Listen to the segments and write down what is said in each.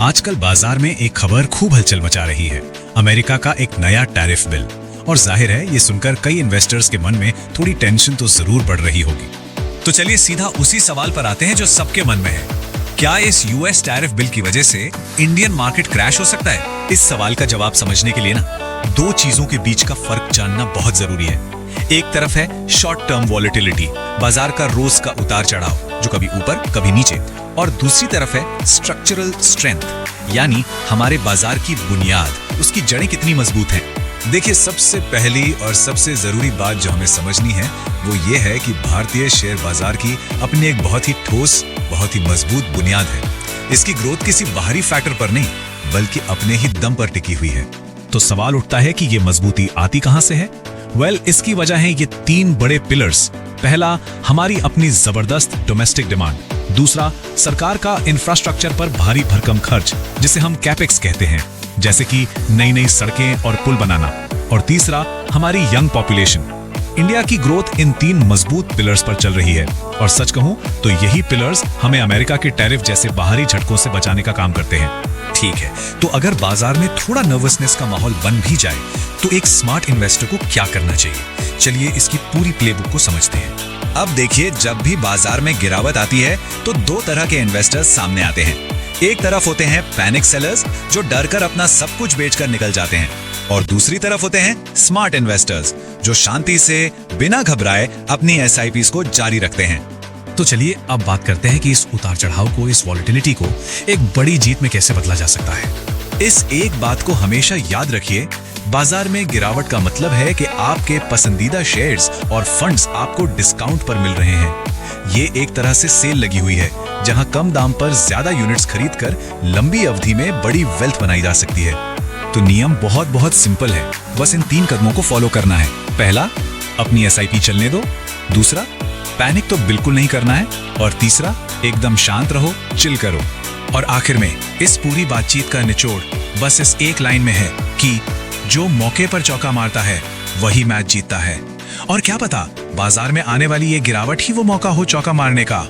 आजकल बाजार में एक खबर खूब हलचल मचा रही है। अमेरिका का एक नया टैरिफ बिल। और जाहिर है ये सुनकर कई इन्वेस्टर्स के मन में थोड़ी टेंशन तो जरूर बढ़ रही होगी। तो चलिए सीधा उसी सवाल पर आते हैं जो सबके मन में है। क्या इस यूएस टैरिफ बिल की वजह से इंडियन मार्केट क्रैश हो सकता है? इस सवाल का जवाब समझने के लिए ना दो चीजों के बीच का फर्क जानना बहुत जरूरी है। एक तरफ है शॉर्ट टर्म वॉलेटिलिटी, बाजार का रोज का उतार चढ़ाव जो कभी ऊपर कभी नीचे, और दूसरी तरफ है स्ट्रक्चरल स्ट्रेंथ, यानी हमारे बाजार की बुनियाद, उसकी जड़ें कितनी मजबूत हैं। देखिए, सबसे पहली और सबसे जरूरी बात जो हमें समझनी है वो ये है कि भारतीय शेयर बाजार की अपनी एक बहुत ही ठोस, बहुत ही मजबूत बुनियाद है। इसकी ग्रोथ किसी बाहरी फैक्टर पर नहीं बल्कि अपने ही दम पर टिकी हुई है। तो सवाल उठता है कि ये मजबूती आती कहां से है? इसकी वजह है ये तीन बड़े पिलर्स। पहला, हमारी अपनी जबरदस्त डोमेस्टिक डिमांड। दूसरा, सरकार का इंफ्रास्ट्रक्चर पर भारी भरकम खर्च जिसे हम कैपेक्स कहते हैं, जैसे कि नई नई सड़कें और पुल बनाना। और तीसरा, हमारी यंग पॉपुलेशन। इंडिया की ग्रोथ इन तीन मजबूत पिलर्स पर चल रही है, और सच कहूं तो यही पिलर्स हमें अमेरिका के टैरिफ जैसे बाहरी झटकों से बचाने का काम करते हैं। ठीक है, तो अगर बाजार में थोड़ा नर्वसनेस का माहौल बन भी जाए तो एक स्मार्ट इन्वेस्टर को क्या करना चाहिए? चलिए इसकी पूरी प्लेबुक को समझते हैं। अब देखिए, जब भी बाजार में गिरावट आती है तो दो तरह के इन्वेस्टर्स सामने आते हैं। एक तरफ होते हैं पैनिक सेलर्स जो डर कर अपना सब कुछ बेचकर निकल जाते हैं, और दूसरी तरफ होते हैं स्मार्ट इन्वेस्टर्स जो शांति से बिना घबराए अपनी एसआईपीज को जारी रखते हैं। तो चलिए अब बात करते हैं कि इस उतार चढ़ाव को, इस वॉलेटिलिटी को एक बड़ी जीत में कैसे बदला जा सकता है। इस एक बात को हमेशा याद रखिए, बाजार में गिरावट का मतलब है कि आपके पसंदीदा शेयर्स और फंड्स आपको डिस्काउंट पर मिल रहे हैं। ये एक तरह से सेल लगी हुई है जहां कम दाम पर ज्यादा यूनिट्स खरीदकर लंबी अवधि में बड़ी वेल्थ बनाई जा सकती है। तो नियम बहुत बहुत सिंपल है, बस इन तीन कदमों को फॉलो करना है। पहला, अपनी एसआईपी चलने दो। दूसरा, पैनिक तो बिल्कुल नहीं करना है। और तीसरा, एकदम शांत रहो, चिल करो। और आखिर में इस पूरी बातचीत का निचोड़ बस इस एक लाइन में है कि जो मौके पर चौका मारता है वही मैच जीतता है। और क्या पता बाजार में आने वाली ये गिरावट ही वो मौका हो चौका मारने का।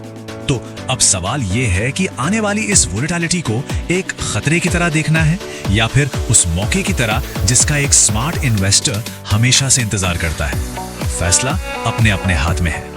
तो अब सवाल ये है कि आने वाली इस वोलेटिलिटी को एक खतरे की तरह देखना है या फिर उस मौके की तरह जिसका एक स्मार्ट इन्वेस्टर हमेशा से इंतजार करता है। फैसला अपने अपने हाथ में है।